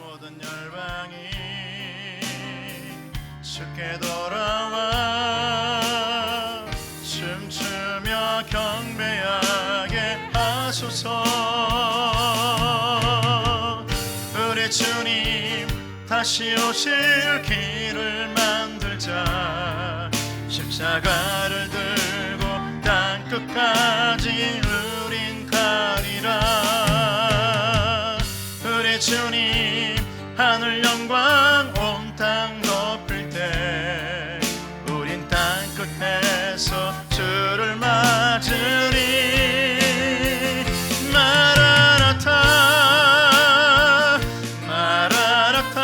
모든 열방이 주께 돌아와 춤추며 경배하게 하소서. 우리 주님 다시 오실 길을 만들자. 십자가를 들고 땅끝까지 우린 가리라. 우리 주님 하늘 영광 온 땅 덮을 때 우린 땅끝에서 주를 맞으리. 마라나타 마라나타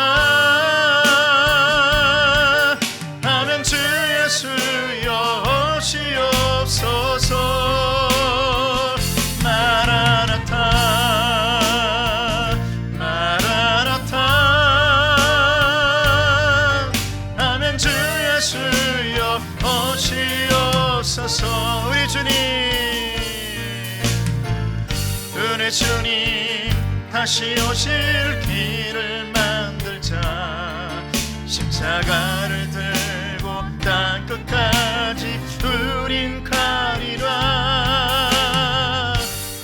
하면 주 예수여 오시옵소서. 마라나타 마라나타 하면 주 예수여 오시옵소서. 우리 주님 다시 오실 길을 만들자. 십자가를 들고 땅끝까지 우린 가리라.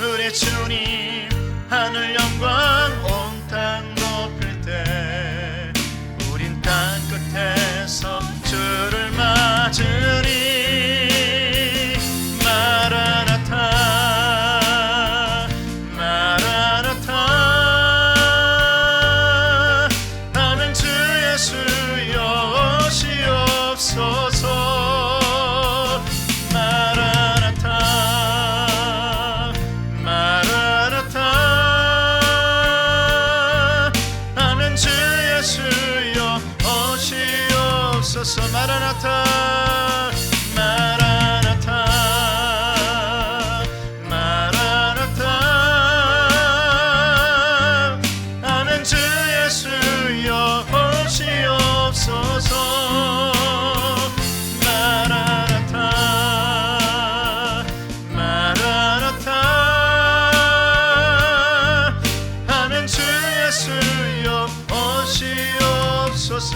우리 주님 하늘 영광 온 땅 덮을 때 우린 땅끝에서 주를 맞으리. 마라나타 마라나타 하면 주 예수여 오시옵소서. 마라나타 마라나타 하면 주 예수여 오시옵소서. 마라나타 마라나타 마라나타 하면 주 예수여 오시옵소서. 마라나타 마라나타 하면 주 예수여 오시옵소서.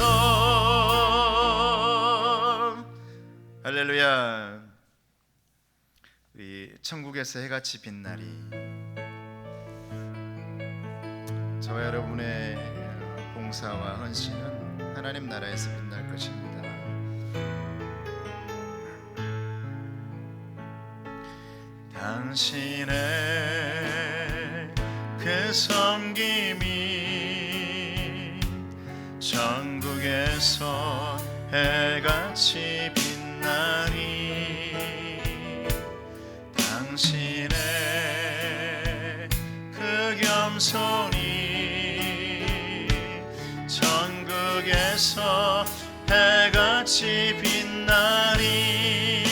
할렐루야. 우리 천국에서 해같이 빛나리. 저와 여러분의 봉사와 헌신은 하나님 나라에서 빛날 것입니다. 당신의 그 섬김이 전국에서 해같이 빛나리. 당신의 그 겸손이 전국에서 해같이 빛나리.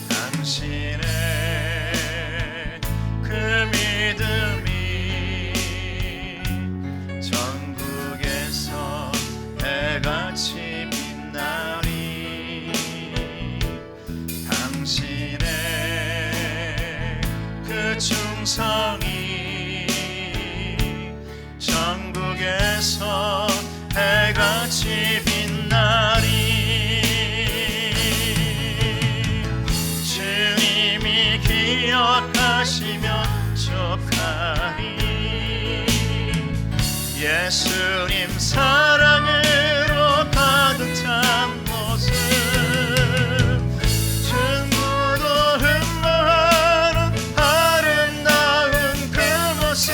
당신의 그 믿음이 전국에서 해같이 빛나리. 당신의 그 충성이 전국에서 해같이 빛나리. 주님이 기억하시면 족하리. 예수님 사랑으로 가득 찬 모습 충무도 흠모하는 아름다운 그 모습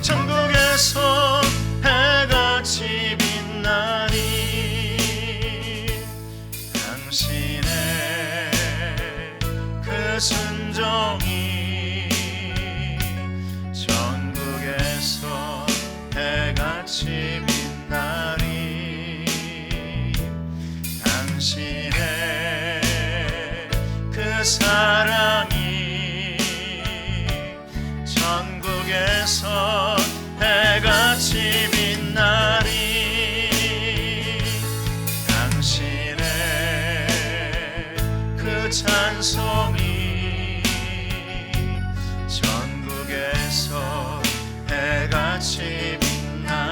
천국에서 해같이 빛나리. 당신의 그 순종이 전국에서 해같이 빛나리. 당신의 그 사랑이 전국에서 해같이 빛나리. 당신의 그 찬송이 전국에서 해같이 빛나리.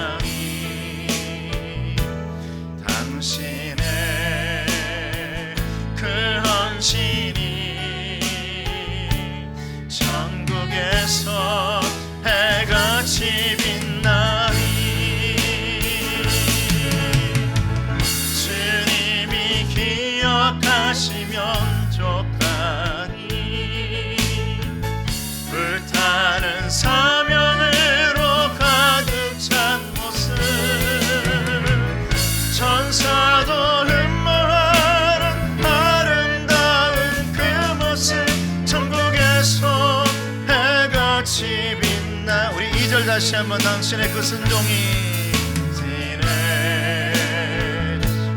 해같이 빛나리. 주님이 기억하시면 족하니 불타는 사명으로 가득 찬 모습, 천사도 흠모하는 아름다운 그 모습, 천국에서 해같이 빛나. 우리 2절 다시 한번. 당신의 그 순종이,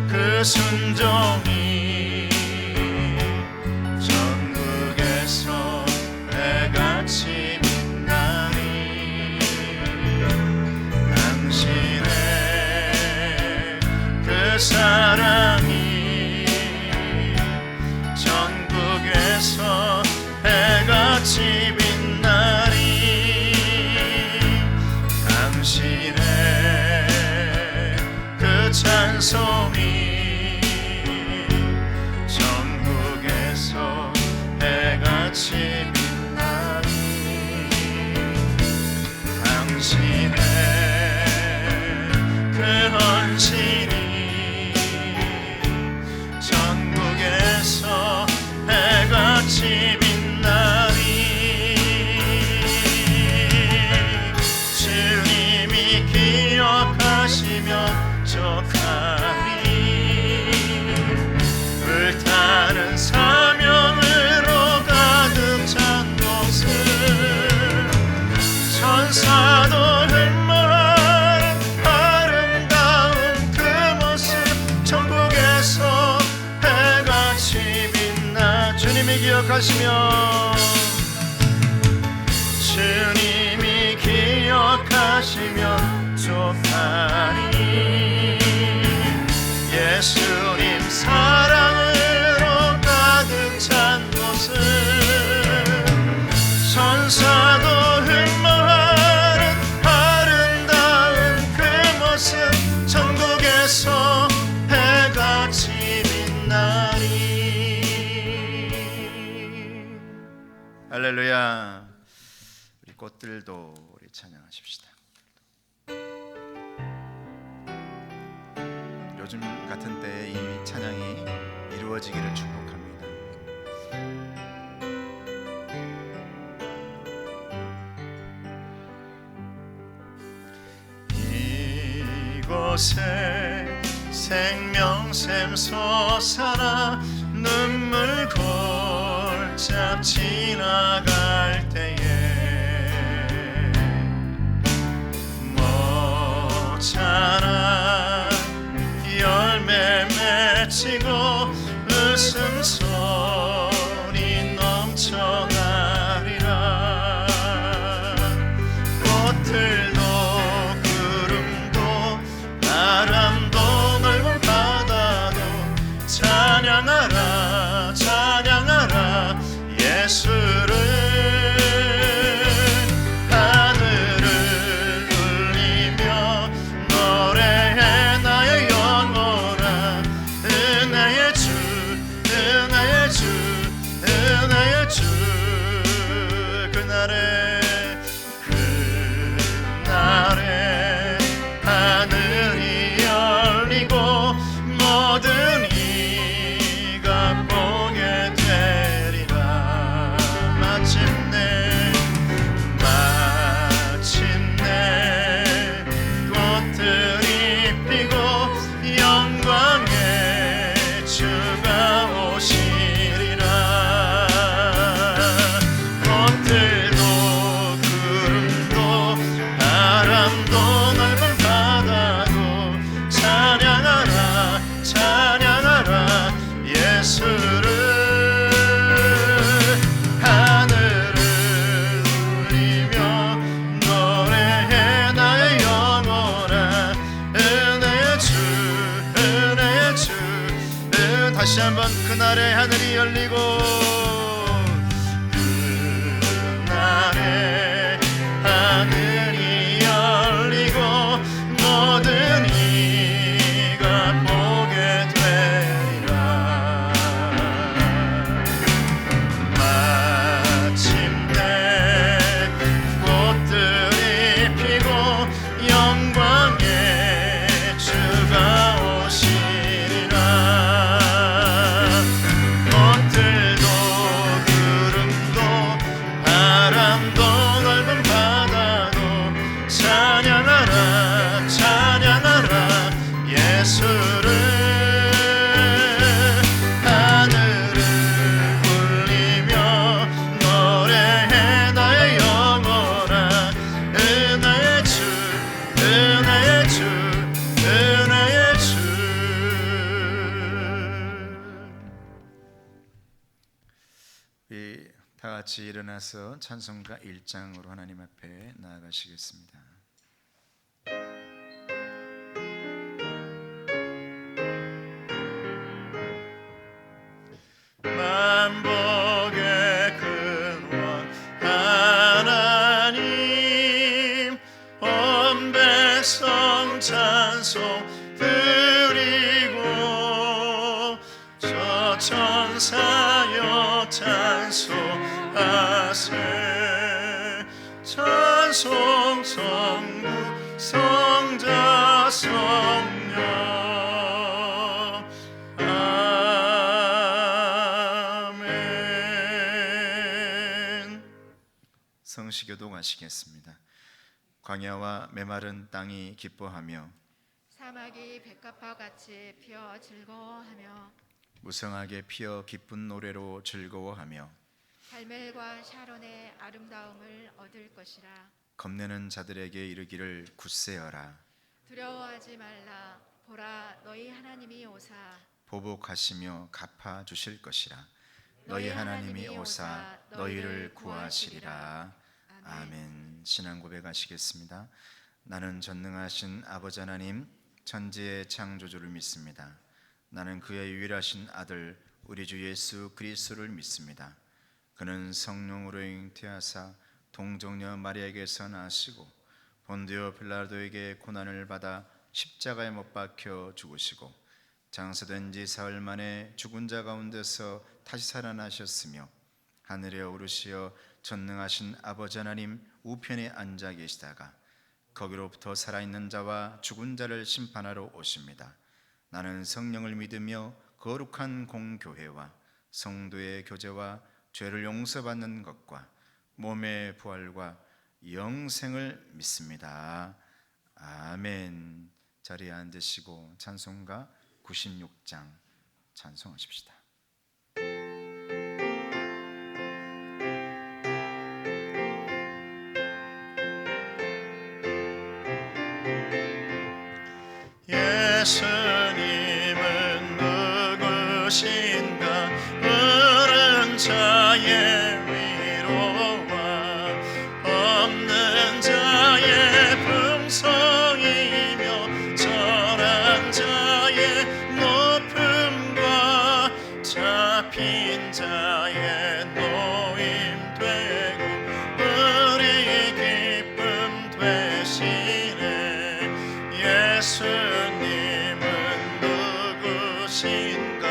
그 순종이 전국에서 해같이 빛나니. 당신의 그 사랑이 전국에서 해같이 빛나리. 당신의 그 찬송이 전국에서 해같이 빛나리. 당신의 그 헌신이 전국에서 해같이 빛나리. 주님이 기억하시면 족하리. 불타는 사명으로 가득 찬 모습, 천사도 흠모하는 아름다운 그 모습, 천국에서 해같이 빛나. 주님이 기억하시면, 주님이 기억하시면 족하니. 예수님 사랑으로 가득 찬 모습, 천사도 흠모하는 아름다운 그 모습, 천국에서 해같이 빛나리. 할렐루야. 우리 꽃들도 우리 찬양하십시다. 요즘 같은 때에 이 찬양이 이루어지기를 축복합니다. 이곳에 생명샘 솟아나 눈물 골짝 지나갈 때에 모자란 열매 맺히고 웃음소리 넘쳐나리라. 꽃들도 구름도 바람도 넓은 바다도 찬양하라 찬양하라 예수를. 하늘을 울리며 노래해 나의 영혼아. 은혜의 주 은혜의 주 은혜의 주. 그날에 하늘이 열리고 모든 이가 보게 되리라. 마침내 꽃들이 피고 영광의 주가 오시리라. 꽃들도 구름도 바람도 넓은 바다도 찬양하라 찬양하라 예수를. 하늘을 울리며 노래해 나의 영혼아. 은혜의 주 은혜의 주. 다시 한번. 그날에 하늘이 열리고 그날에 하늘이 열리고 모든 이가 보게 되리라. 마침내 꽃들이 다 같이 일어나서 찬송가 1장으로 하나님 앞에 나아가시겠습니다. 만복의 근원 하나님, 온 백성 찬송 드리고, 저 천사여 찬송하세. 찬송 성부 성자 성령 아멘. 성시교도 가시겠습니다. 광야와 메마른 땅이 기뻐하며 사막이 백합화 같이 피어 즐거워하며 무성하게 피어 기쁜 노래로 즐거워하며 갈멜과 샤론의 아름다움을 얻을 것이라. 겁내는 자들에게 이르기를 굳세어라. 두려워하지 말라. 보라, 너희 하나님이 오사 보복하시며 갚아 주실 것이라. 너희 하나님이 오사 너희를 구하시리라. 아멘. 신앙 고백하시겠습니다. 나는 전능하신 아버지 하나님 천지의 창조주를 믿습니다. 나는 그의 유일하신 아들 우리 주 예수 그리스도를 믿습니다. 그는 성령으로 잉태하사 동정녀 마리아에게서 나시고 본디오 빌라도에게 고난을 받아 십자가에 못 박혀 죽으시고 장사된 지 사흘 만에 죽은 자 가운데서 다시 살아나셨으며 하늘에 오르시어 전능하신 아버지 하나님 우편에 앉아 계시다가 거기로부터 살아있는 자와 죽은 자를 심판하러 오십니다. 나는 성령을 믿으며 거룩한 공교회와 성도의 교제와 죄를 용서받는 것과 몸의 부활과 영생을 믿습니다. 아멘. 자리에 앉으시고 찬송가 96장 찬송하십시다. 예수님은 누구신가? 어른 자의 위로와 없는 자의 풍성이며 절한 자의 높음과 잡힌 자의 노임 되고 우리 기쁨 되시네. 예수님은 누구신가?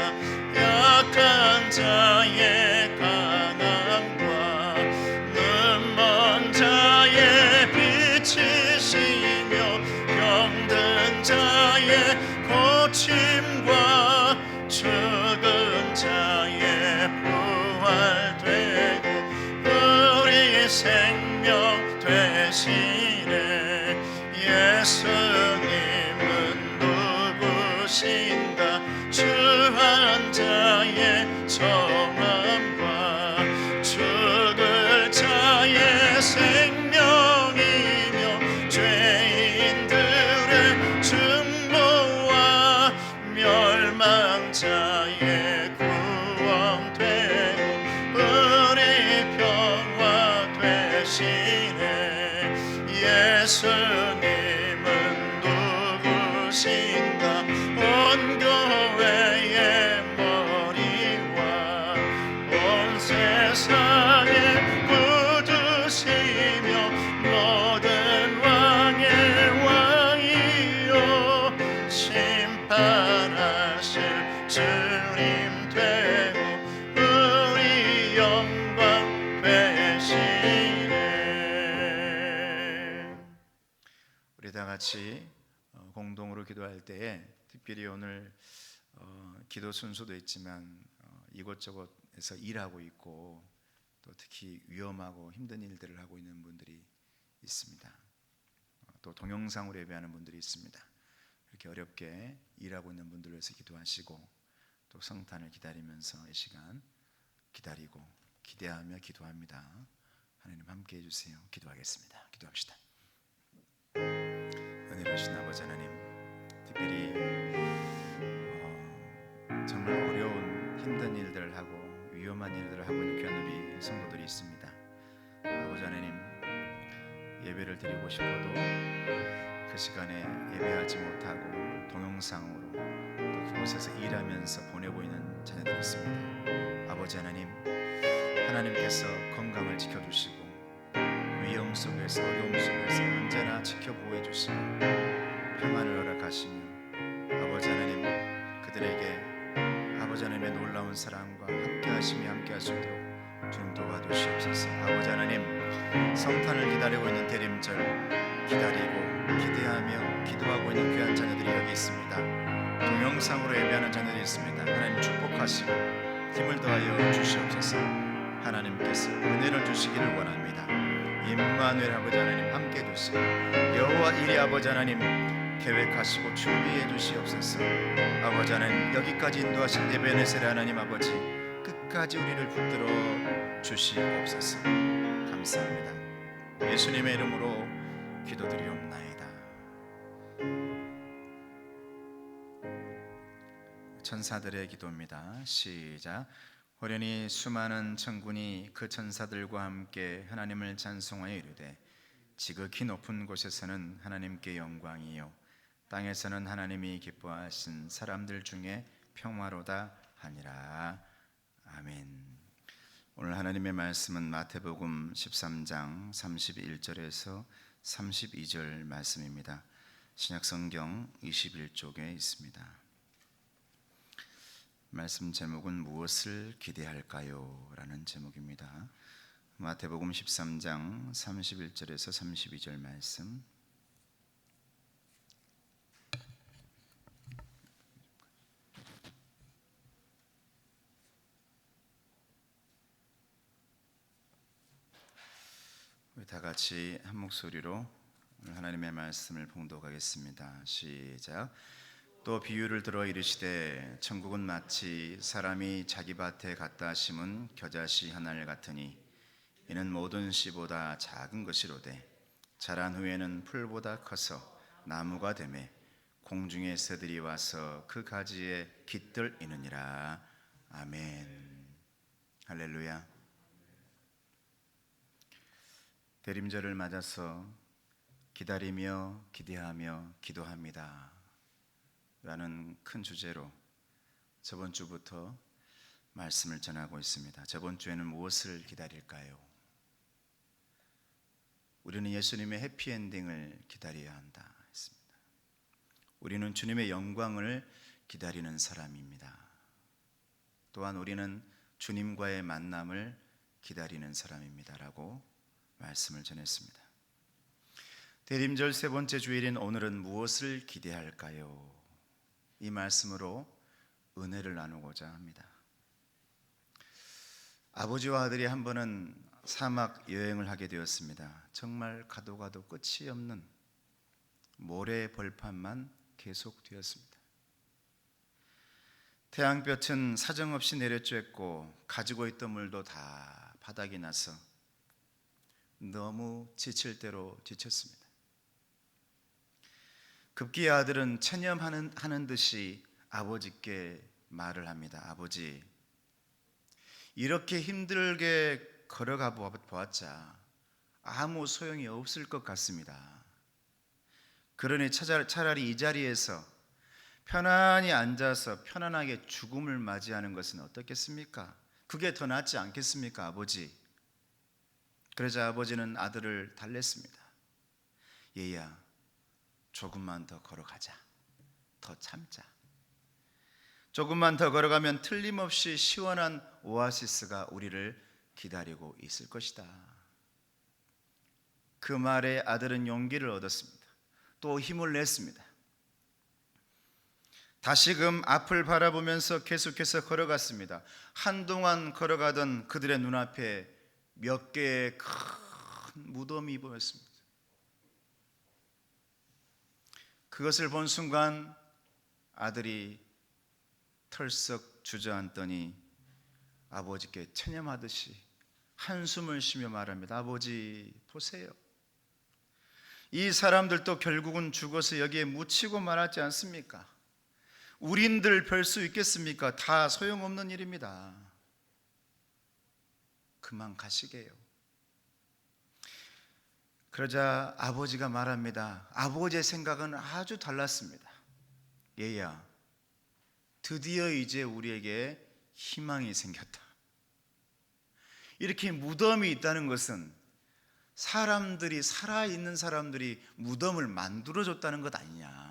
약한 자의 강함과 눈먼 자의 빛이시며 병든 자의 고침과 죽은 자의 부활되고 우리 생명 되시네. 예수님은 누구신가? 주한 자의 정함과 죽을 자의 생명이며 죄인들의 증거와 멸망 자의 구원되고 우리 평화 되시네. 예수님은 누구신가? 온 교회의 머리와 온 세상의 구주시며 모든 왕의 왕이요 심판하실 주님 되고 우리 영광 되시네. 우리 다 같이 공동으로 기도할 때에 특별히 오늘 기도 순서도 있지만 이곳저곳에서 일하고 있고 또 특히 위험하고 힘든 일들을 하고 있는 분들이 있습니다. 또 동영상으로 예배하는 분들이 있습니다. 이렇게 어렵게 일하고 있는 분들을 위해서 기도하시고 또 성탄을 기다리면서 이 시간 기다리고 기대하며 기도합니다. 하나님 함께 해주세요. 기도하겠습니다. 기도합시다. 은혜로우신 아버지 하나님, 특별히 정말 어려운 힘든 일들을 하고 위험한 일들을 하고 있는 귀한 우리 성도들이 있습니다. 아버지 하나님, 예배를 드리고 싶어도 그 시간에 예배하지 못하고 동영상으로 또 그곳에서 일하면서 보내고 있는 자녀들이 있습니다. 아버지 하나님, 하나님께서 건강을 지켜주시고 위험 속에서 어려움 속에서 언제나 지켜보호해 주시고 평안을 허락하시며 아버지 하나님, 그들에게 아버지 하나님의 놀라운 사랑과 함께하심이 함께할 수 있도록 주님 도와주시옵소서. 아버지 하나님, 성탄을 기다리고 있는 대림절 기다리고 기대하며 기도하고 있는 귀한 자녀들이 여기 있습니다. 동영상으로 예배하는 자녀들이 있습니다. 하나님 축복하시고 힘을 더하여 주시옵소서. 하나님께서 은혜를 주시기를 원합니다. 임마누엘 아버지 하나님 함께 해주시고 여호와 이리 아버지 하나님 계획하시고 준비해 주시옵소서. 아버지 하나님, 여기까지 인도하신 에베네셀 하나님 아버지, 끝까지 우리를 붙들어 주시옵소서. 감사합니다. 예수님의 이름으로 기도드리옵나이다. 천사들의 기도입니다. 시작. 호련히 수많은 천군이 그 천사들과 함께 하나님을 찬송하여 이르되 지극히 높은 곳에서는 하나님께 영광이요 땅에서는 하나님이 기뻐하신 사람들 중에 평화로다 하니라. 아멘. 오늘 하나님의 말씀은 마태복음 13장 31절에서 32절 말씀입니다. 신약성경 21쪽에 있습니다. 말씀 제목은 무엇을 기대할까요? 라는 제목입니다. 마태복음 13장 31절에서 32절 말씀. 우리 다 같이 한 목소리로 하나님의 말씀을 봉독하겠습니다. 시작. 또 비유를 들어 이르시되 천국은 마치 사람이 자기 밭에 갖다 심은 겨자씨 하나를 같으니 이는 모든 씨보다 작은 것이로되 자란 후에는 풀보다 커서 나무가 되매 공중의 새들이 와서 그 가지에 깃들이느니라. 아멘. 할렐루야. 대림절을 맞아서 기다리며 기대하며 기도합니다 라는 큰 주제로 저번 주부터 말씀을 전하고 있습니다. 저번 주에는 무엇을 기다릴까요? 우리는 예수님의 해피엔딩을 기다려야 한다 했습니다. 우리는 주님의 영광을 기다리는 사람입니다. 또한 우리는 주님과의 만남을 기다리는 사람입니다라고 말씀을 전했습니다. 대림절 세 번째 주일인 오늘은 무엇을 기대할까요? 이 말씀으로 은혜를 나누고자 합니다. 아버지와 아들이 한 번은 사막 여행을 하게 되었습니다. 정말 가도 끝이 없는 모래 벌판만 계속되었습니다. 태양볕은 사정없이 내려쬐고 가지고 있던 물도 다 바닥이 나서 너무 지칠 대로 지쳤습니다. 급기야 아들은 체념하는 듯이 아버지께 말을 합니다. 아버지, 이렇게 힘들게 걸어가 보았자 아무 소용이 없을 것 같습니다. 그러니 차라리 이 자리에서 편안히 앉아서 편안하게 죽음을 맞이하는 것은 어떻겠습니까? 그게 더 낫지 않겠습니까, 아버지? 그러자 아버지는 아들을 달랬습니다. 얘야, 조금만 더 걸어가자. 더 참자. 조금만 더 걸어가면 틀림없이 시원한 오아시스가 우리를 기다리고 있을 것이다. 그 말에 아들은 용기를 얻었습니다. 또 힘을 냈습니다. 다시금 앞을 바라보면서 계속해서 걸어갔습니다. 한동안 걸어가던 그들의 눈앞에 몇 개의 큰 무덤이 보였습니다. 그것을 본 순간 아들이 털썩 주저앉더니 아버지께 체념하듯이 한숨을 쉬며 말합니다. 아버지 보세요. 이 사람들도 결국은 죽어서 여기에 묻히고 말았지 않습니까? 우린들 별 수 있겠습니까? 다 소용없는 일입니다. 그만 가시게요. 그러자 아버지가 말합니다. 아버지의 생각은 아주 달랐습니다. 얘야, 드디어 이제 우리에게 희망이 생겼다. 이렇게 무덤이 있다는 것은 사람들이, 살아있는 사람들이 무덤을 만들어줬다는 것 아니냐.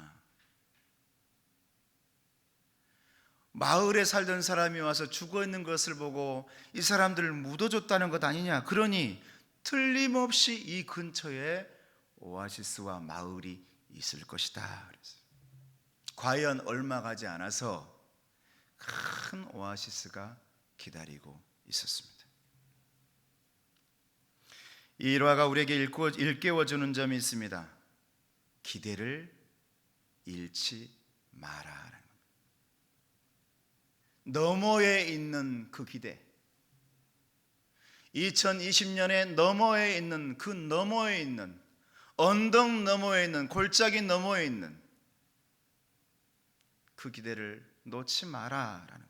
마을에 살던 사람이 와서 죽어있는 것을 보고 이 사람들을 묻어줬다는 것 아니냐. 그러니 틀림없이 이 근처에 오아시스와 마을이 있을 것이다. 그랬어요. 과연 얼마 가지 않아서 큰 오아시스가 기다리고 있었습니다. 이 일화가 우리에게 일깨워주는 점이 있습니다. 기대를 잃지 마라. 너머에 있는 그 기대, 2020년에 너머에 있는 그 너머에 있는 언덕 너머에 있는 골짜기 너머에 있는 그 기대를 놓지 마라라는 겁니다.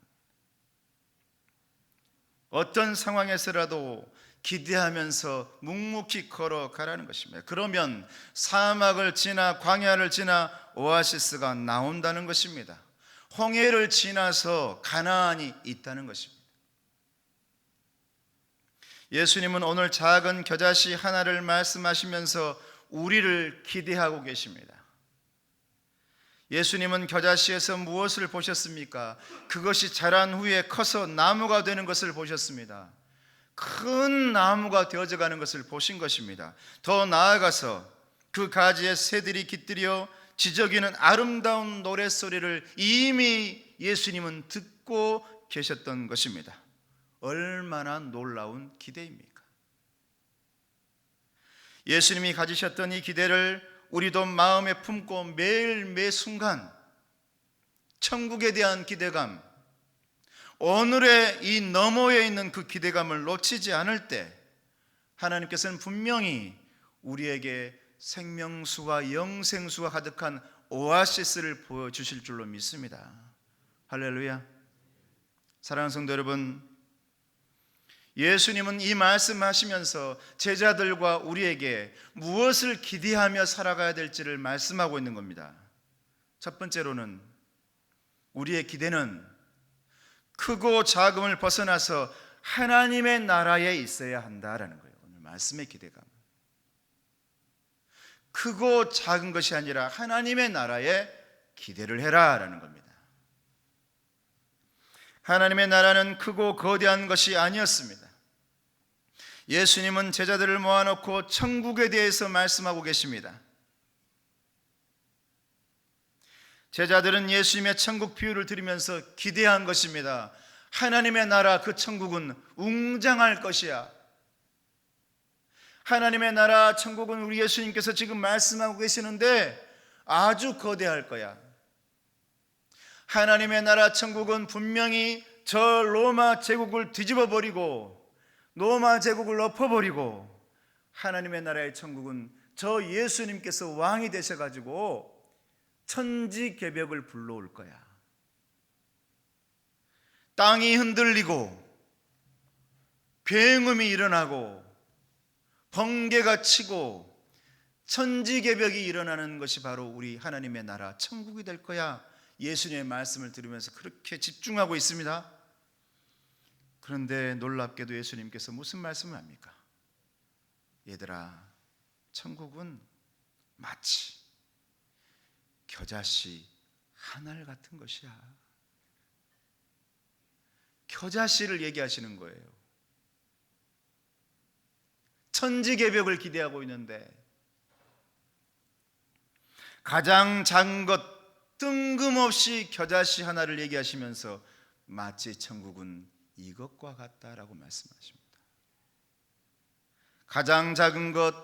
어떤 상황에서라도 기대하면서 묵묵히 걸어가라는 것입니다. 그러면 사막을 지나 광야를 지나 오아시스가 나온다는 것입니다. 홍해를 지나서 가나안이 있다는 것입니다. 예수님은 오늘 작은 겨자씨 하나를 말씀하시면서 우리를 기대하고 계십니다. 예수님은 겨자씨에서 무엇을 보셨습니까? 그것이 자란 후에 커서 나무가 되는 것을 보셨습니다. 큰 나무가 되어져 가는 것을 보신 것입니다. 더 나아가서 그 가지에 새들이 깃들여 지저귀는 아름다운 노랫소리를 이미 예수님은 듣고 계셨던 것입니다. 얼마나 놀라운 기대입니까? 예수님이 가지셨던 이 기대를 우리도 마음에 품고 매일 매 순간 천국에 대한 기대감, 오늘의 이 너머에 있는 그 기대감을 놓치지 않을 때 하나님께서는 분명히 우리에게 생명수와 영생수가 가득한 오아시스를 보여주실 줄로 믿습니다. 할렐루야. 사랑하는 성도 여러분, 예수님은 이 말씀하시면서 제자들과 우리에게 무엇을 기대하며 살아가야 될지를 말씀하고 있는 겁니다. 첫 번째로는 우리의 기대는 크고 작음을 벗어나서 하나님의 나라에 있어야 한다라는 거예요. 오늘 말씀의 기대감, 크고 작은 것이 아니라 하나님의 나라에 기대를 해라라는 겁니다. 하나님의 나라는 크고 거대한 것이 아니었습니다. 예수님은 제자들을 모아놓고 천국에 대해서 말씀하고 계십니다. 제자들은 예수님의 천국 비유를 들으면서 기대한 것입니다. 하나님의 나라, 그 천국은 웅장할 것이야. 하나님의 나라 천국은 우리 예수님께서 지금 말씀하고 계시는데 아주 거대할 거야. 하나님의 나라 천국은 분명히 저 로마 제국을 뒤집어 버리고 로마 제국을 엎어버리고 하나님의 나라의 천국은 저 예수님께서 왕이 되셔가지고 천지개벽을 불러올 거야. 땅이 흔들리고 굉음이 일어나고 번개가 치고 천지개벽이 일어나는 것이 바로 우리 하나님의 나라 천국이 될 거야. 예수님의 말씀을 들으면서 그렇게 집중하고 있습니다. 그런데 놀랍게도 예수님께서 무슨 말씀을 합니까? 얘들아, 천국은 마치 겨자씨 하늘 같은 것이야. 겨자씨를 얘기하시는 거예요. 천지개벽을 기대하고 있는데 가장 작은 것 뜬금없이 겨자씨 하나를 얘기하시면서 마치 천국은 이것과 같다라고 말씀하십니다. 가장 작은 것,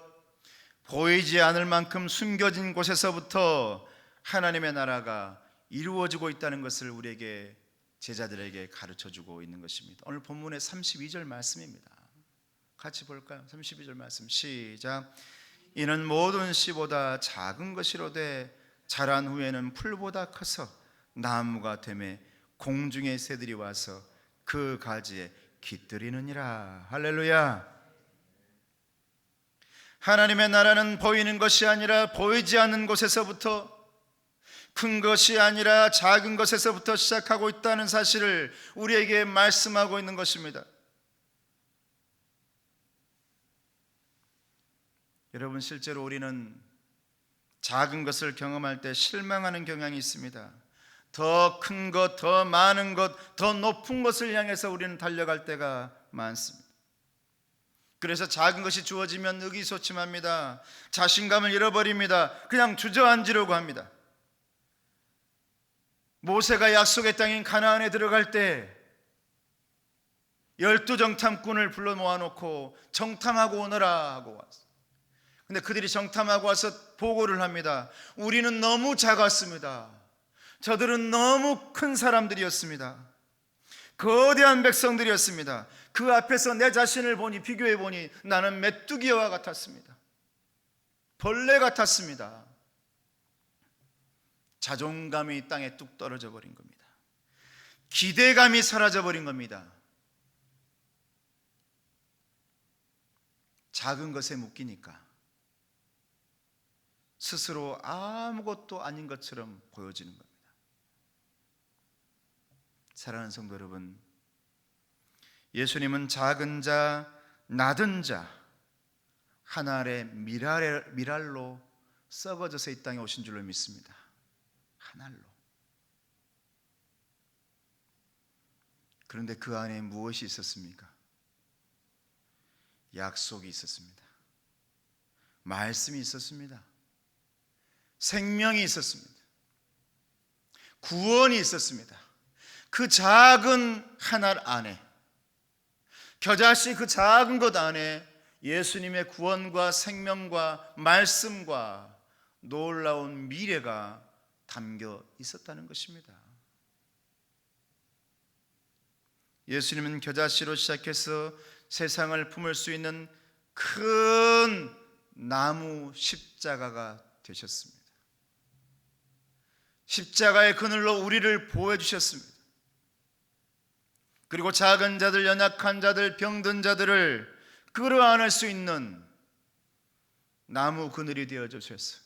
보이지 않을 만큼 숨겨진 곳에서부터 하나님의 나라가 이루어지고 있다는 것을 우리에게, 제자들에게 가르쳐주고 있는 것입니다. 오늘 본문의 32절 말씀입니다. 같이 볼까요? 32절 말씀 시작. 이는 모든 씨보다 작은 것이로되 자란 후에는 풀보다 커서 나무가 되매 공중의 새들이 와서 그 가지에 깃들이느니라. 할렐루야. 하나님의 나라는 보이는 것이 아니라 보이지 않는 곳에서부터, 큰 것이 아니라 작은 것에서부터 시작하고 있다는 사실을 우리에게 말씀하고 있는 것입니다. 여러분, 실제로 우리는 작은 것을 경험할 때 실망하는 경향이 있습니다. 더 큰 것, 더 많은 것, 더 높은 것을 향해서 우리는 달려갈 때가 많습니다. 그래서 작은 것이 주어지면 의기소침합니다. 자신감을 잃어버립니다. 그냥 주저앉으려고 합니다. 모세가 약속의 땅인 가나안에 들어갈 때 12정탐꾼을 불러 모아놓고 정탐하고 오너라 하고 왔어요. 근데 그들이 정탐하고 와서 보고를 합니다. 우리는 너무 작았습니다. 저들은 너무 큰 사람들이었습니다. 거대한 백성들이었습니다. 그 앞에서 내 자신을 보니, 비교해 보니 나는 메뚜기와 같았습니다. 벌레 같았습니다. 자존감이 땅에 뚝 떨어져 버린 겁니다. 기대감이 사라져 버린 겁니다. 작은 것에 묶이니까 스스로 아무것도 아닌 것처럼 보여지는 겁니다. 사랑하는 성도 여러분, 예수님은 작은 자, 낮은 자, 하늘의 미랄로 썩어져서 이 땅에 오신 줄로 믿습니다. 하늘로. 그런데 그 안에 무엇이 있었습니까? 약속이 있었습니다. 말씀이 있었습니다. 생명이 있었습니다. 구원이 있었습니다. 그 작은 하늘 안에, 겨자씨 그 작은 것 안에 예수님의 구원과 생명과 말씀과 놀라운 미래가 담겨 있었다는 것입니다. 예수님은 겨자씨로 시작해서 세상을 품을 수 있는 큰 나무 십자가가 되셨습니다. 십자가의 그늘로 우리를 보호해주셨습니다. 그리고 작은 자들, 연약한 자들, 병든 자들을 끌어안을 수 있는 나무 그늘이 되어주셔서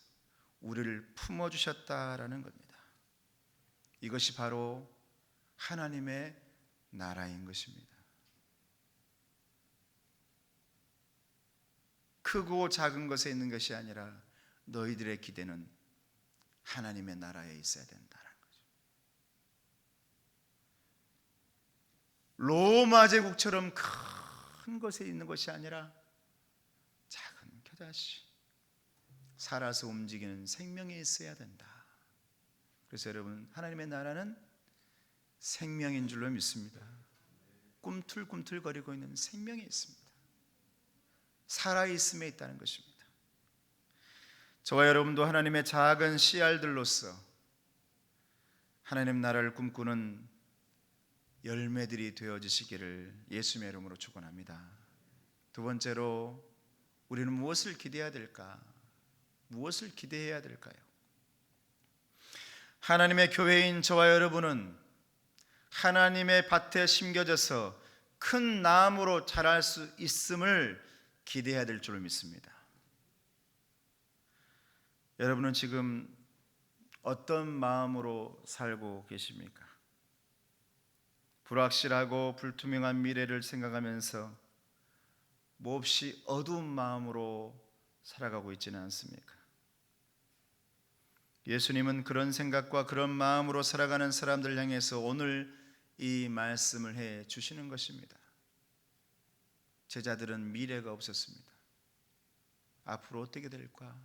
우리를 품어주셨다라는 겁니다. 이것이 바로 하나님의 나라인 것입니다. 크고 작은 것에 있는 것이 아니라 너희들의 기대는 하나님의 나라에 있어야 된다는 거죠. 로마 제국처럼 큰 것에 있는 것이 아니라 작은 겨자씨, 살아서 움직이는 생명이 있어야 된다. 그래서 여러분, 하나님의 나라는 생명인 줄로 믿습니다. 꿈틀꿈틀거리고 있는 생명이 있습니다. 살아있음에 있다는 것입니다. 저와 여러분도 하나님의 작은 씨알들로서 하나님 나라를 꿈꾸는 열매들이 되어지시기를 예수님의 이름으로 축원합니다. 두 번째로, 우리는 무엇을 기대해야 될까? 무엇을 기대해야 될까요? 하나님의 교회인 저와 여러분은 하나님의 밭에 심겨져서 큰 나무로 자랄 수 있음을 기대해야 될 줄을 믿습니다. 여러분은 지금 어떤 마음으로 살고 계십니까? 불확실하고 불투명한 미래를 생각하면서 몹시 어두운 마음으로 살아가고 있지는 않습니까? 예수님은 그런 생각과 그런 마음으로 살아가는 사람들 향해서 오늘 이 말씀을 해 주시는 것입니다. 제자들은 미래가 없었습니다. 앞으로 어떻게 될까?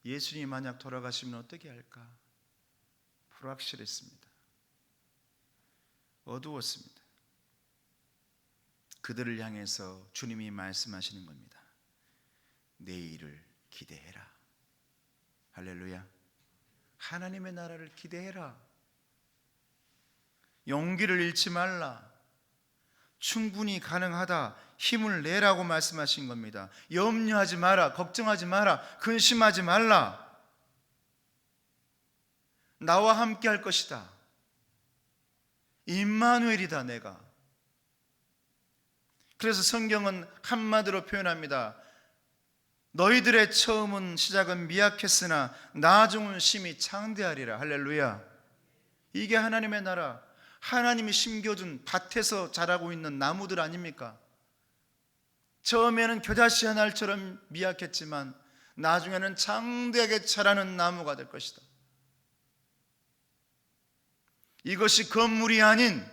예수님이 만약 돌아가시면 어떻게 할까? 불확실했습니다. 어두웠습니다. 그들을 향해서 주님이 말씀하시는 겁니다. 내일을 기대해라. 할렐루야. 하나님의 나라를 기대해라. 용기를 잃지 말라. 충분히 가능하다. 힘을 내라고 말씀하신 겁니다. 염려하지 마라. 걱정하지 마라. 근심하지 말라. 나와 함께 할 것이다. 임마누엘이다 내가. 그래서 성경은 한마디로 표현합니다. 너희들의 처음은 시작은 미약했으나 나중은 심히 창대하리라. 할렐루야. 이게 하나님의 나라, 하나님이 심겨둔 밭에서 자라고 있는 나무들 아닙니까? 처음에는 겨자씨 한 알처럼 미약했지만 나중에는 창대하게 자라는 나무가 될 것이다. 이것이 건물이 아닌,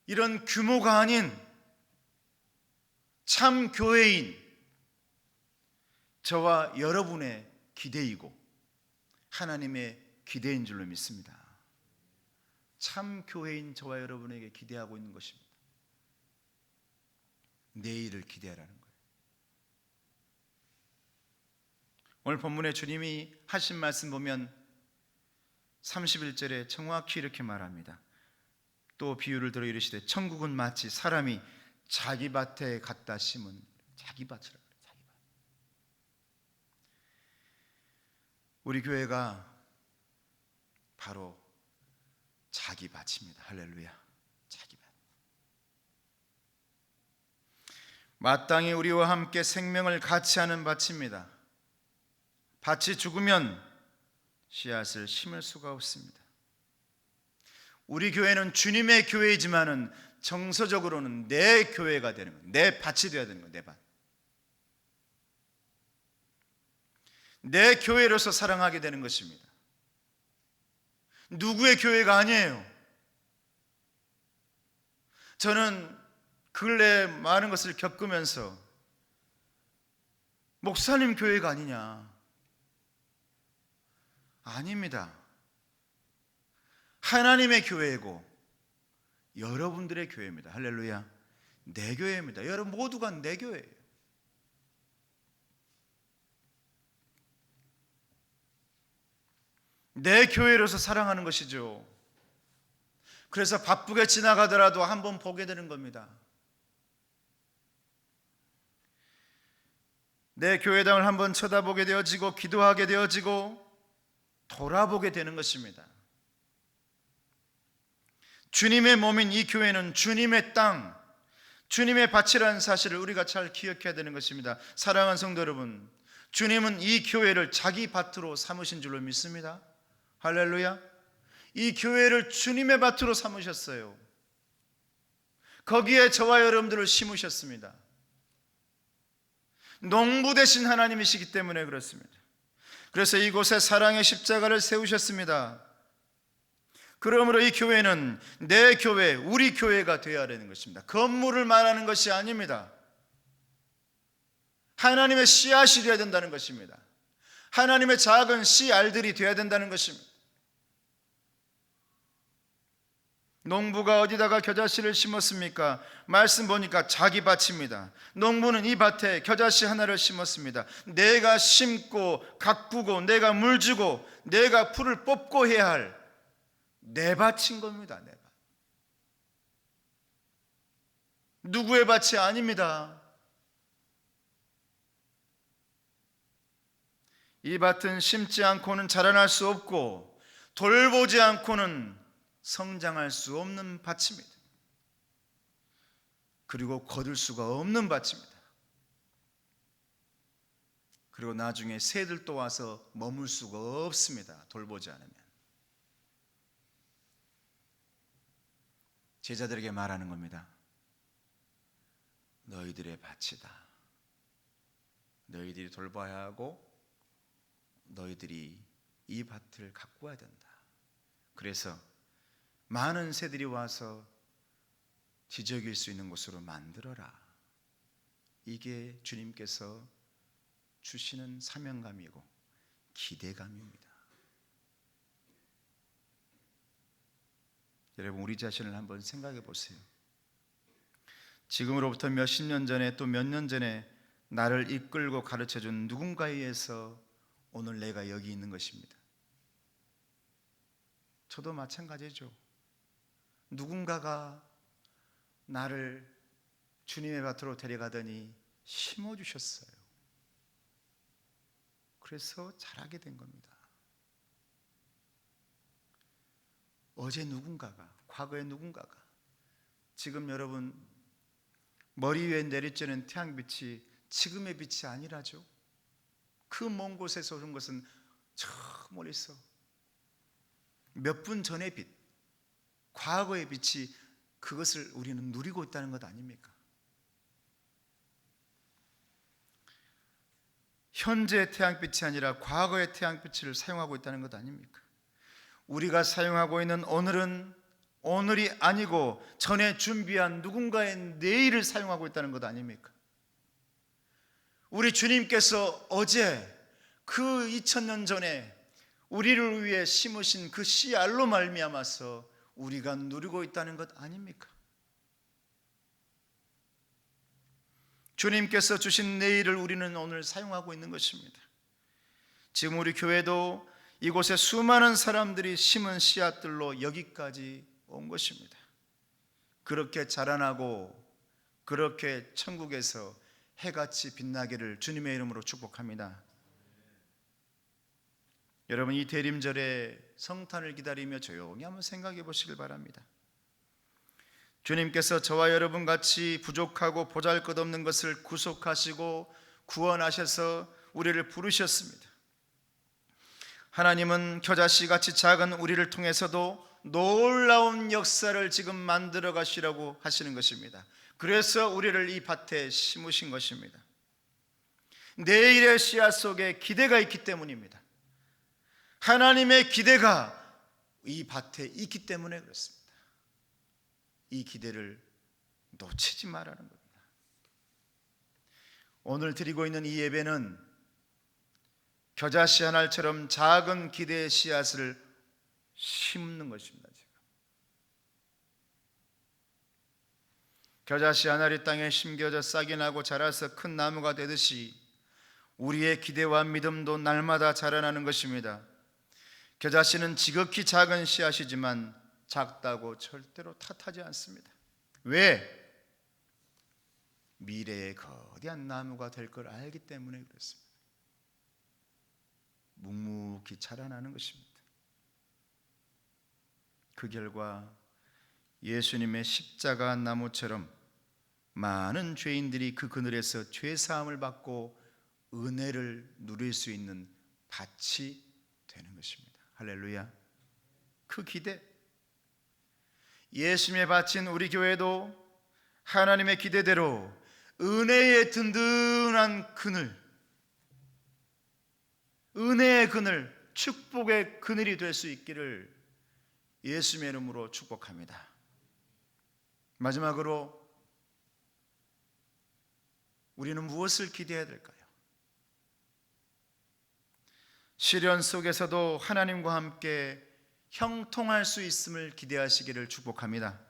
이런 규모가 아닌 참 교회인 저와 여러분의 기대이고 하나님의 기대인 줄로 믿습니다. 참 교회인 저와 여러분에게 기대하고 있는 것입니다. 내일을 기대하라는 거예요. 오늘 본문에 주님이 하신 말씀 보면 31절에 정확히 이렇게 말합니다. 또 비유를 들어 이르시되 천국은 마치 사람이 자기 밭에 갖다 심은, 자기 밭이라고 그래요. 자기 밭. 우리 교회가 바로 자기 밭입니다. 할렐루야. 자기 밭. 마땅히 우리와 함께 생명을 같이 하는 밭입니다. 밭이 죽으면 씨앗을 심을 수가 없습니다. 우리 교회는 주님의 교회이지만은 정서적으로는 내 교회가 되는 거예요. 내 밭이 되어야 되는 거예요. 내 밭. 내 교회로서 사랑하게 되는 것입니다. 누구의 교회가 아니에요. 저는 근래 많은 것을 겪으면서 목사님 교회가 아니냐. 아닙니다. 하나님의 교회이고 여러분들의 교회입니다. 할렐루야. 내 교회입니다. 여러분 모두가 내 교회예요. 내 교회로서 사랑하는 것이죠. 그래서 바쁘게 지나가더라도 한번 보게 되는 겁니다. 내 교회당을 한번 쳐다보게 되어지고 기도하게 되어지고 돌아보게 되는 것입니다. 주님의 몸인 이 교회는 주님의 땅, 주님의 밭이라는 사실을 우리가 잘 기억해야 되는 것입니다. 사랑하는 성도 여러분, 주님은 이 교회를 자기 밭으로 삼으신 줄로 믿습니다. 할렐루야. 이 교회를 주님의 밭으로 삼으셨어요. 거기에 저와 여러분들을 심으셨습니다. 농부 되신 하나님이시기 때문에 그렇습니다. 그래서 이곳에 사랑의 십자가를 세우셨습니다. 그러므로 이 교회는 내 교회, 우리 교회가 되어야 되는 것입니다. 건물을 말하는 것이 아닙니다. 하나님의 씨앗이 되어야 된다는 것입니다. 하나님의 작은 씨알들이 되어야 된다는 것입니다. 농부가 어디다가 겨자씨를 심었습니까? 말씀 보니까 자기 밭입니다. 농부는 이 밭에 겨자씨 하나를 심었습니다. 내가 심고 가꾸고 내가 물주고 내가 풀을 뽑고 해야 할 내 밭인 겁니다. 내 밭. 누구의 밭이 아닙니다. 이 밭은 심지 않고는 자라날 수 없고 돌보지 않고는 성장할 수 없는 밭입니다. 그리고 거둘 수가 없는 밭입니다. 그리고 나중에 새들도 와서 머물 수가 없습니다. 돌보지 않으면. 제자들에게 말하는 겁니다. 너희들의 밭이다. 너희들이 돌봐야 하고 너희들이 이 밭을 가꾸어야 된다. 그래서 많은 새들이 와서 지저귀일 수 있는 곳으로 만들어라. 이게 주님께서 주시는 사명감이고 기대감입니다. 여러분 우리 자신을 한번 생각해 보세요. 지금으로부터 몇십 년 전에 또 몇 년 전에 나를 이끌고 가르쳐준 누군가에 의해서 오늘 내가 여기 있는 것입니다. 저도 마찬가지죠. 누군가가 나를 주님의 밭으로 데려가더니 심어주셨어요. 그래서 자라게 된 겁니다. 어제 누군가가, 과거의 누군가가, 지금 여러분 머리 위에 내리쬐는 태양빛이 지금의 빛이 아니라죠. 그 먼 곳에서 오는 것은 저 멀리서 몇 분 전의 빛, 과거의 빛이, 그것을 우리는 누리고 있다는 것 아닙니까? 현재의 태양빛이 아니라 과거의 태양빛을 사용하고 있다는 것 아닙니까? 우리가 사용하고 있는 오늘은 오늘이 아니고 전에 준비한 누군가의 내일을 사용하고 있다는 것 아닙니까? 우리 주님께서 어제 그 2000년 전에 우리를 위해 심으신 그 씨알로 말미암아서 우리가 누리고 있다는 것 아닙니까? 주님께서 주신 내일을 우리는 오늘 사용하고 있는 것입니다. 지금 우리 교회도 이곳에 수많은 사람들이 심은 씨앗들로 여기까지 온 것입니다. 그렇게 자라나고 그렇게 천국에서 해같이 빛나기를 주님의 이름으로 축복합니다. 여러분, 이 대림절에 성탄을 기다리며 조용히 한번 생각해 보시길 바랍니다. 주님께서 저와 여러분 같이 부족하고 보잘것없는 것을 구속하시고 구원하셔서 우리를 부르셨습니다. 하나님은 겨자씨같이 작은 우리를 통해서도 놀라운 역사를 지금 만들어 가시라고 하시는 것입니다. 그래서 우리를 이 밭에 심으신 것입니다. 내일의 씨앗 속에 기대가 있기 때문입니다. 하나님의 기대가 이 밭에 있기 때문에 그렇습니다. 이 기대를 놓치지 말라는 겁니다. 오늘 드리고 있는 이 예배는 겨자씨 한 알처럼 작은 기대의 씨앗을 심는 것입니다. 지금 겨자씨 한 알이 땅에 심겨져 싹이 나고 자라서 큰 나무가 되듯이 우리의 기대와 믿음도 날마다 자라나는 것입니다. 겨자씨는 지극히 작은 씨앗이지만 작다고 절대로 탓하지 않습니다. 왜? 미래의 거대한 나무가 될 걸 알기 때문에 그렇습니다. 묵묵히 자라나는 것입니다. 그 결과 예수님의 십자가 나무처럼 많은 죄인들이 그 그늘에서 죄사함을 받고 은혜를 누릴 수 있는 밭이 되는 것입니다. 할렐루야. 그 기대, 예수님의 밭인 우리 교회도 하나님의 기대대로 은혜의 든든한 그늘, 은혜의 그늘, 축복의 그늘이 될 수 있기를 예수님의 이름으로 축복합니다. 마지막으로 우리는 무엇을 기대해야 될까요? 시련 속에서도 하나님과 함께 형통할 수 있음을 기대하시기를 축복합니다.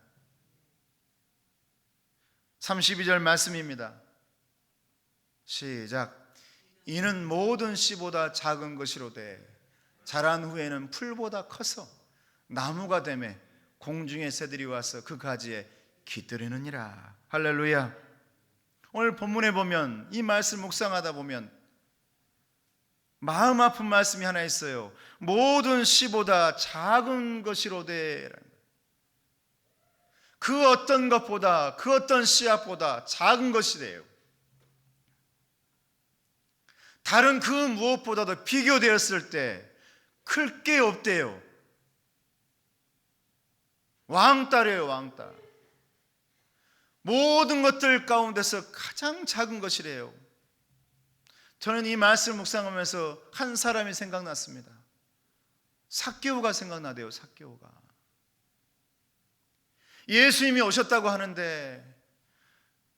32절 말씀입니다. 시작. 이는 모든 씨보다 작은 것이로되 자란 후에는 풀보다 커서 나무가 되매 공중의 새들이 와서 그 가지에 깃들이느니라. 할렐루야. 오늘 본문에 보면, 이 말씀 묵상하다 보면 마음 아픈 말씀이 하나 있어요. 모든 씨보다 작은 것이로되, 그 어떤 것보다, 그 어떤 씨앗보다 작은 것이래요. 다른 그 무엇보다도 비교되었을 때 클 게 없대요. 왕따래요, 왕따. 모든 것들 가운데서 가장 작은 것이래요. 저는 이 말씀을 묵상하면서 한 사람이 생각났습니다. 삭개오가 생각나대요. 삭개오가 예수님이 오셨다고 하는데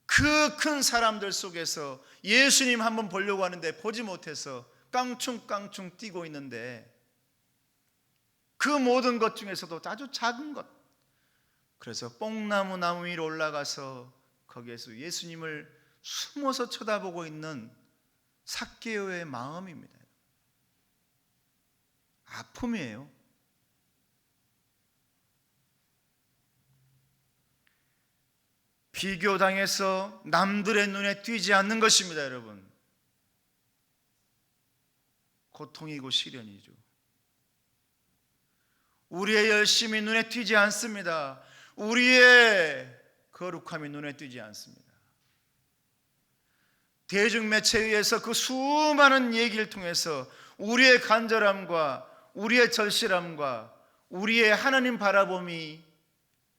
그 큰 사람들 속에서 예수님 한번 보려고 하는데 보지 못해서 깡충깡충 뛰고 있는데, 그 모든 것 중에서도 아주 작은 것, 그래서 뽕나무 나무 위로 올라가서 거기에서 예수님을 숨어서 쳐다보고 있는 삭개오의 마음입니다. 아픔이에요. 비교당해서 남들의 눈에 띄지 않는 것입니다, 여러분. 고통이고 시련이죠. 우리의 열심이 눈에 띄지 않습니다. 우리의 거룩함이 눈에 띄지 않습니다. 대중매체에 의해서 그 수많은 얘기를 통해서 우리의 간절함과 우리의 절실함과 우리의 하나님 바라봄이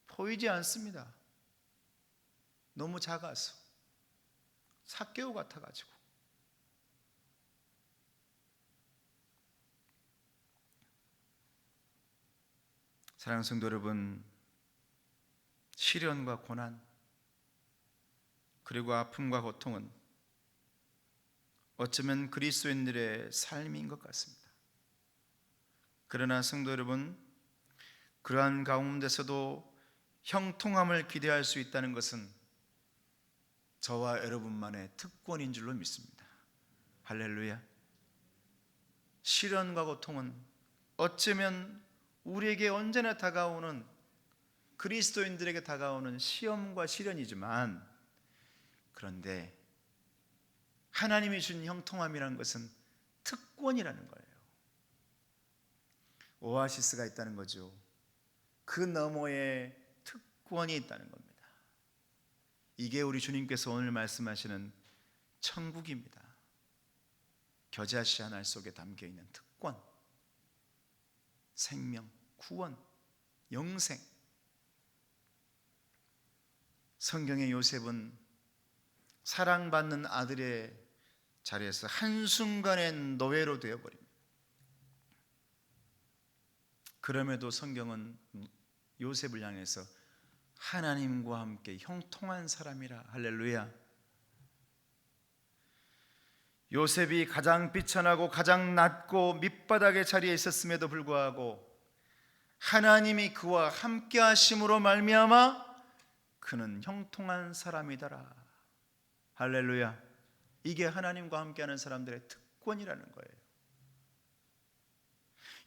보이지 않습니다. 너무 작아서, 삭개오 같아가지고. 사랑하는 성도 여러분, 시련과 고난 그리고 아픔과 고통은 어쩌면 그리스도인들의 삶인 것 같습니다. 그러나 성도 여러분, 그러한 가운데서도 형통함을 기대할 수 있다는 것은 저와 여러분만의 특권인 줄로 믿습니다. 할렐루야. 시련과 고통은 어쩌면 우리에게 언제나 다가오는, 그리스도인들에게 다가오는 시험과 시련이지만, 그런데 하나님이 준 형통함이라는 것은 특권이라는 거예요. 오아시스가 있다는 거죠. 그 너머에 특권이 있다는 겁니다. 이게 우리 주님께서 오늘 말씀하시는 천국입니다. 겨자씨 하나 속에 담겨있는 특권, 생명, 구원, 영생. 성경의 요셉은 사랑받는 아들의 자리에서 한순간에 노예로 되어버립니다. 그럼에도 성경은 요셉을 향해서 하나님과 함께 형통한 사람이라, 할렐루야. 요셉이 가장 비천하고 가장 낮고 밑바닥의 자리에 있었음에도 불구하고 하나님이 그와 함께 하심으로 말미암아 그는 형통한 사람이더라, 할렐루야. 이게 하나님과 함께하는 사람들의 특권이라는 거예요.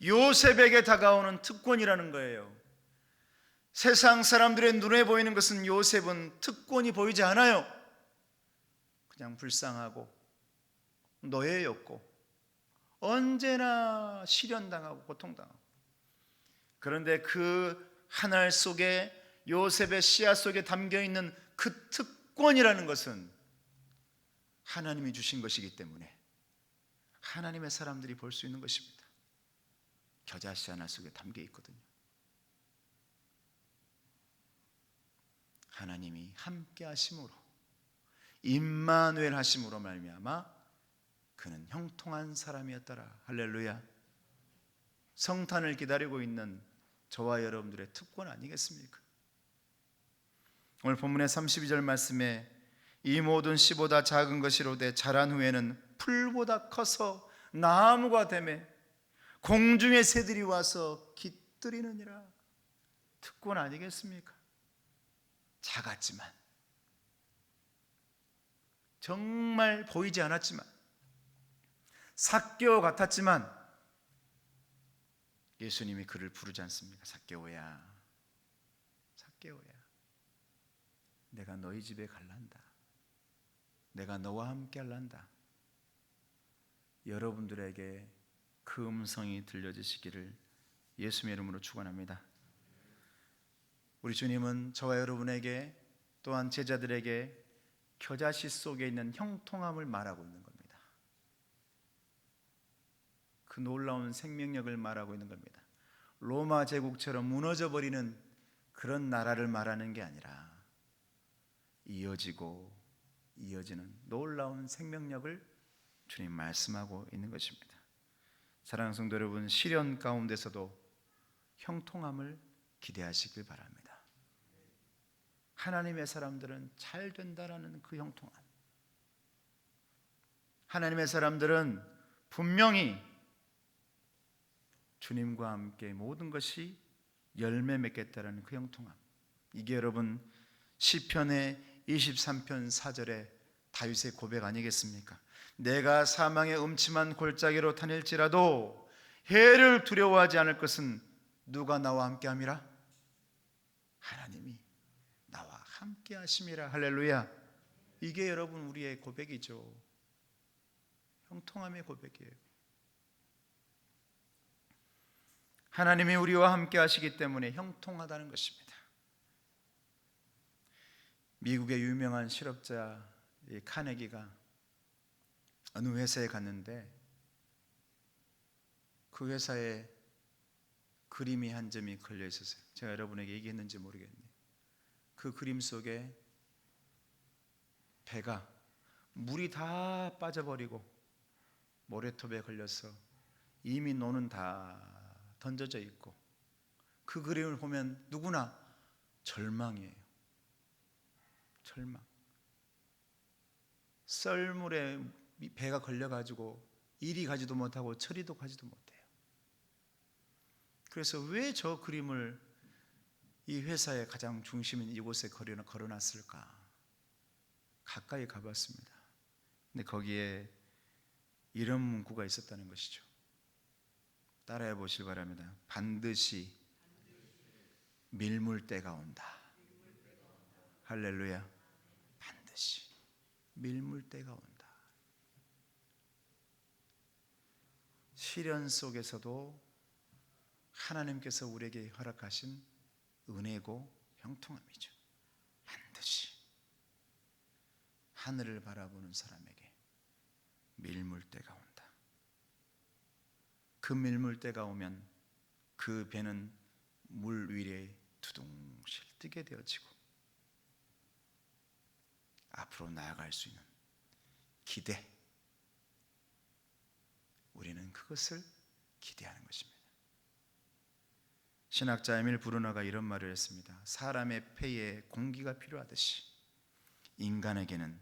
요셉에게 다가오는 특권이라는 거예요. 세상 사람들의 눈에 보이는 것은 요셉은 특권이 보이지 않아요. 그냥 불쌍하고 노예였고 언제나 시련당하고 고통당하고. 그런데 그 하늘 속에, 요셉의 씨앗 속에 담겨있는 그 특권이라는 것은 하나님이 주신 것이기 때문에 하나님의 사람들이 볼 수 있는 것입니다. 겨자씨 하나 속에 담겨 있거든요. 하나님이 함께 하심으로, 임마누엘 하심으로 말미암아 그는 형통한 사람이었더라, 할렐루야. 성탄을 기다리고 있는 저와 여러분들의 특권 아니겠습니까? 오늘 본문의 32절 말씀에 이 모든 씨보다 작은 것이로되 자란 후에는 풀보다 커서 나무가 되매 공중의 새들이 와서 깃들이느니라. 특권 아니겠습니까? 작았지만, 정말 보이지 않았지만, 삭개오 같았지만 예수님이 그를 부르지 않습니까? 삭개오야, 삭개오야, 내가 너희 집에 갈란다. 내가 너와 함께 할란다. 여러분들에게 그 음성이 들려지시기를 예수님의 이름으로 축원합니다. 우리 주님은 저와 여러분에게, 또한 제자들에게 겨자씨 속에 있는 형통함을 말하고 있는 겁니다. 그 놀라운 생명력을 말하고 있는 겁니다. 로마 제국처럼 무너져버리는 그런 나라를 말하는 게 아니라 이어지고 이어지는 놀라운 생명력을 주님 말씀하고 있는 것입니다. 사랑하는 성도 여러분, 시련 가운데서도 형통함을 기대하시길 바랍니다. 하나님의 사람들은 잘 된다라는 그 형통함, 하나님의 사람들은 분명히 주님과 함께 모든 것이 열매 맺겠다라는 그 형통함, 이게 여러분 시편의 23편 4절에 다윗의 고백 아니겠습니까? 내가 사망의 음침한 골짜기로 다닐지라도 해를 두려워하지 않을 것은 누가 나와 함께함이라? 하나님이 나와 함께하심이라. 할렐루야. 이게 여러분 우리의 고백이죠. 형통함의 고백이에요. 하나님이 우리와 함께 하시기 때문에 형통하다는 것입니다. 미국의 유명한 실업자 카네기가 어느 회사에 갔는데 그 회사에 그림이 한 점이 걸려 있었어요. 제가 여러분에게 얘기했는지 모르겠네요. 그 그림 속에 배가 물이 다 빠져버리고 모래톱에 걸려서 이미 노는 다 던져져 있고, 그 그림을 보면 누구나 절망이에요. 절망. 썰물에 배가 걸려가지고 이리 가지도 못하고 저리도 가지도 못해요. 그래서 왜 저 그림을 이 회사의 가장 중심인 이곳에 걸어놨을까? 가까이 가봤습니다. 근데 거기에 이런 문구가 있었다는 것이죠. 따라해 보시기 바랍니다. 반드시 밀물 때가 온다. 할렐루야. 반드시 밀물 때가 온다. 시련 속에서도 하나님께서 우리에게 허락하신 은혜고 형통함이죠. 반드시 하늘을 바라보는 사람에게 밀물 때가 온다. 그 밀물 때가 오면 그 배는 물 위에 두둥실 뜨게 되어지고 앞으로 나아갈 수 있는 기대, 우리는 그것을 기대하는 것입니다. 신학자 에밀 브루너가 이런 말을 했습니다. 사람의 폐에 공기가 필요하듯이 인간에게는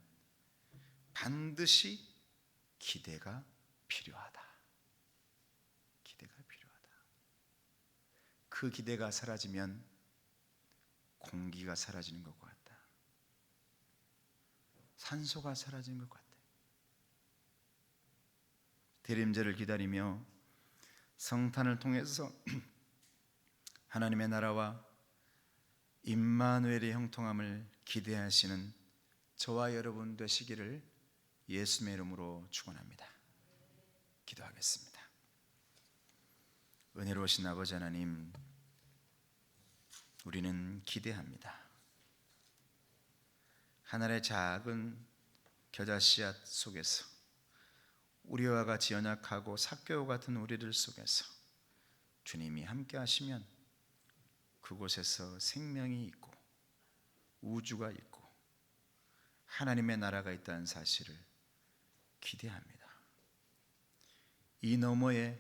반드시 기대가 필요하다. 기대가 필요하다. 그 기대가 사라지면 공기가 사라지는 것과 같다. 산소가 사라지는 것 같다. 대림절을 기다리며 성탄을 통해서 하나님의 나라와 임마누엘의 형통함을 기대하시는 저와 여러분 되시기를 예수님의 이름으로 축원합니다. 기도하겠습니다. 은혜로우신 아버지 하나님, 우리는 기대합니다. 하늘의 작은 겨자씨앗 속에서 우리와 같이 연약하고 삭개오 같은 우리들 속에서 주님이 함께 하시면 그곳에서 생명이 있고 우주가 있고 하나님의 나라가 있다는 사실을 기대합니다. 이 너머에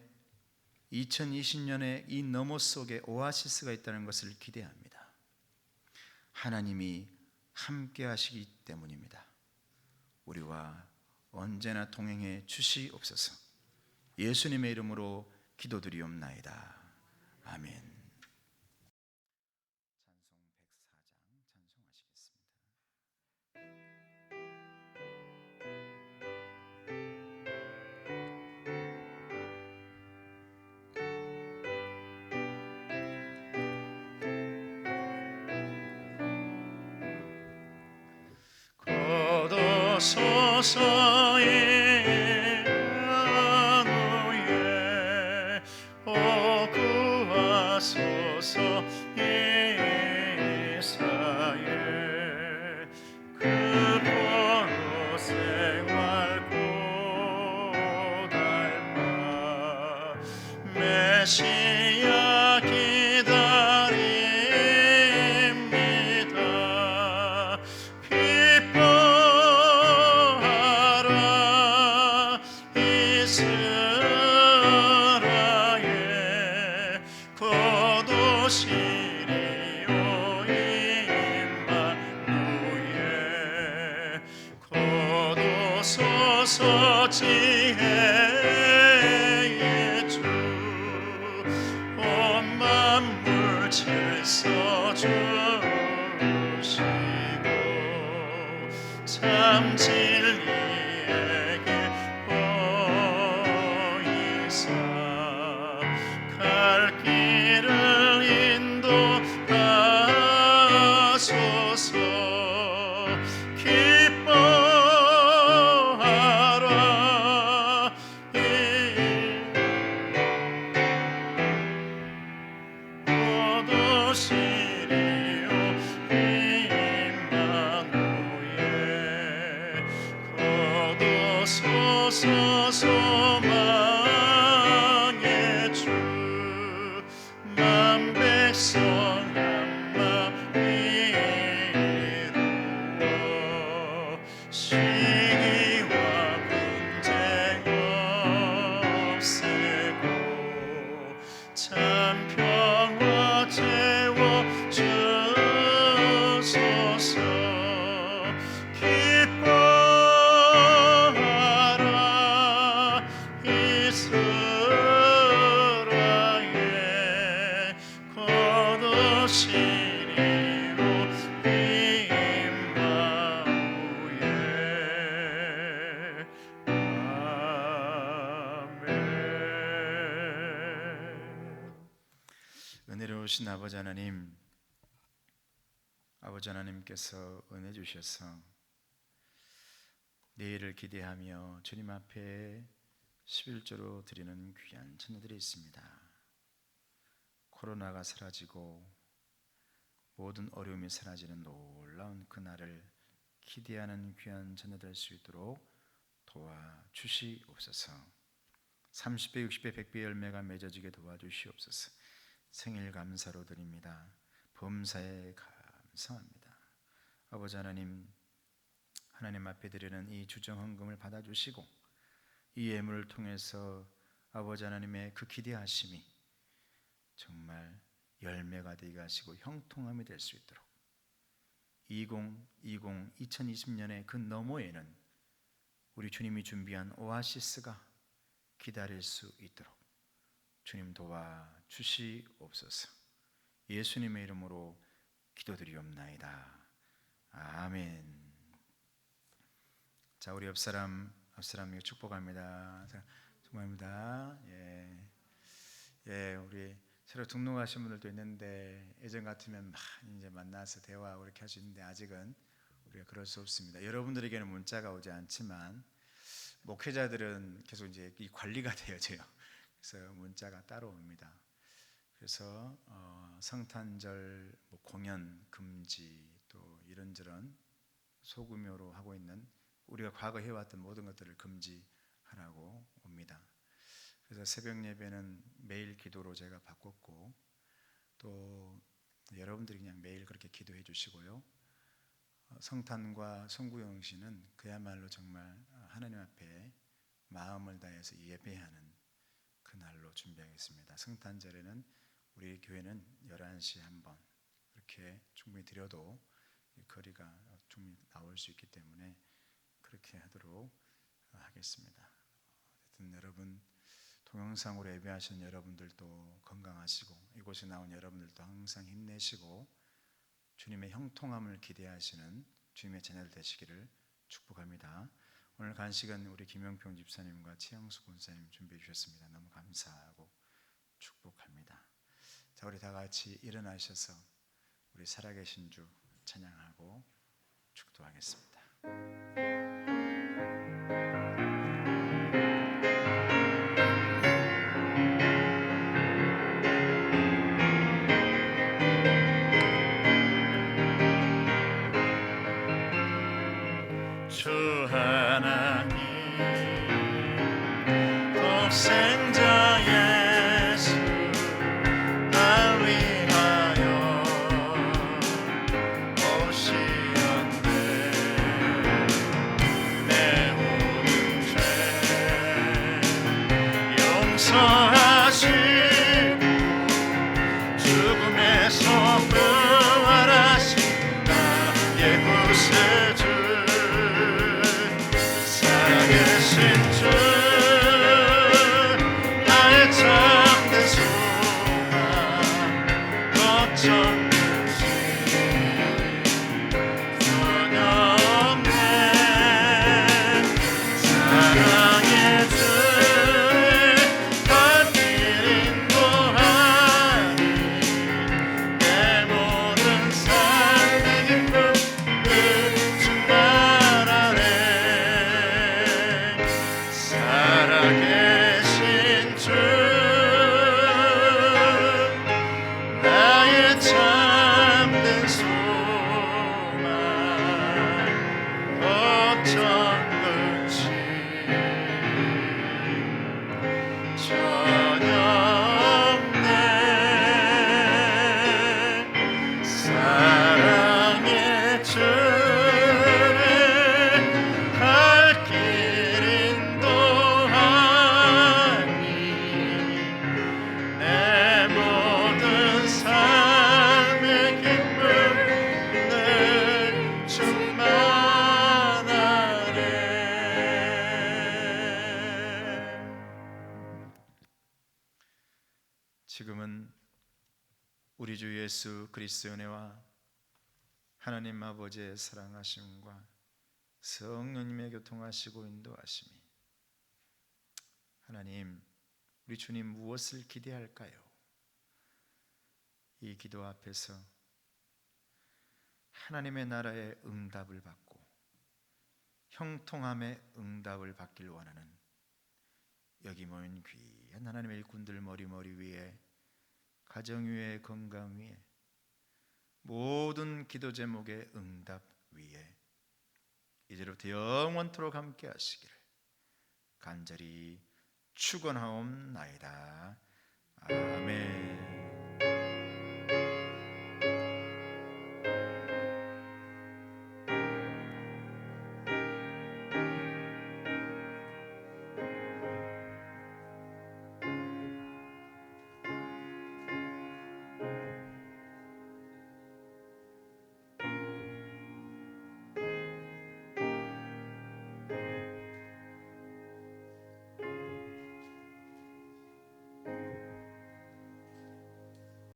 2020년의 이 너머 속에 오아시스가 있다는 것을 기대합니다. 하나님이 함께 하시기 때문입니다. 우리와 언제나 동행해 주시옵소서. 예수님의 이름으로 기도드리옵나이다. 아멘. 서서의 양우에 구하소서 예사에 그 포로 생활 고달마 메시아 기다립니다. 기뻐하라 이스라엘 거두시리오 임마누엘 거두소서 지혜의 주 온 만물 질서 주시고 참 진리 주소서 소망의 주 만 백성 한마음 이루어 시기와 분쟁 없애고 참 평화 채워 주소서 기뻐하라 이스라엘 거두시리로 임마누엘 아멘. 은혜로우신 아버지 하나님께서 은혜 주셔서 내일을 기대하며 주님 앞에 11조로 드리는 귀한 자녀들이 있습니다. 코로나가 사라지고 모든 어려움이 사라지는 놀라운 그날을 기대하는 귀한 자녀들 될 수 있도록 도와주시옵소서. 30배, 60배, 100배 열매가 맺어지게 도와주시옵소서. 생일 감사로 드립니다. 범사에 감사합니다. 아버지 하나님 앞에 드리는 이 주정 헌금을 받아주시고 이 예물을 통해서 아버지 하나님의 그 기대하심이 정말 열매가 되게 하시고 형통함이 될 수 있도록 2020년의 그 너머에는 우리 주님이 준비한 오아시스가 기다릴 수 있도록 주님 도와주시옵소서. 예수님의 이름으로 기도드리옵나이다. 아멘. 자, 우리 옆사람 축복합니다. 축복합니다. 예, 우리 새로 등록하신 분들도 있는데 예전 같으면 막 이제 만나서 대화 이렇게 할 수 있는데 아직은 우리가 그럴 수 없습니다. 여러분들에게는 문자가 오지 않지만 목회자들은 계속 이제 이 관리가 되어져요. 그래서 문자가 따로 옵니다. 그래서 성탄절 공연 금지 또 이런저런 소규모로 하고 있는 우리가 과거 해왔던 모든 것들을 금지하라고 옵니다. 그래서 새벽 예배는 매일 기도로 제가 바꿨고 또 여러분들이 그냥 매일 그렇게 기도해 주시고요. 성탄과 송구영신은 그야말로 정말 하나님 앞에 마음을 다해서 예배하는 그날로 준비하겠습니다. 성탄절에는 우리 교회는 11시에 한번 그렇게 충분히 드려도 거리가 충분히 나올 수 있기 때문에 그렇게 하도록 하겠습니다. 어쨌든 여러분 동영상으로 예배하시는 여러분들도 건강하시고 이곳에 나온 여러분들도 항상 힘내시고 주님의 형통함을 기대하시는 주님의 자녀들 되시기를 축복합니다. 오늘 간식은 우리 김영평 집사님과 최영수 권사님 준비해 주셨습니다. 너무 감사하고 축복합니다. 자, 우리 다 같이 일어나셔서 우리 살아계신 주 찬양하고 축도하겠습니다. 주 하나님 독생자 예수 날 위하여 오시었네. 내 모든 죄 용서하시고 죽음에서 부활하신 나의 구세주 살아계신 주 나의 참된 소망 걱정 없이 두렵네. 사랑의 주의 발길 인도하니 내 모든 삶의 기쁨 그 충만하네. 지금은 우리 주 예수 그리스도의 은혜와 하나님 아버지의 사랑하심과 성령님의 교통하시고 인도하심이, 하나님, 우리 주님 무엇을 기대할까요? 이 기도 앞에서 하나님의 나라의 응답을 받고 형통함의 응답을 받길 원하는 여기 모인 귀한 하나님의 일꾼들 머리 위에, 가정 위에, 건강 위에, 모든 기도 제목의 응답 위에 이제부터 영원토록 함께 하시기를 간절히 축원하옵나이다. 아멘.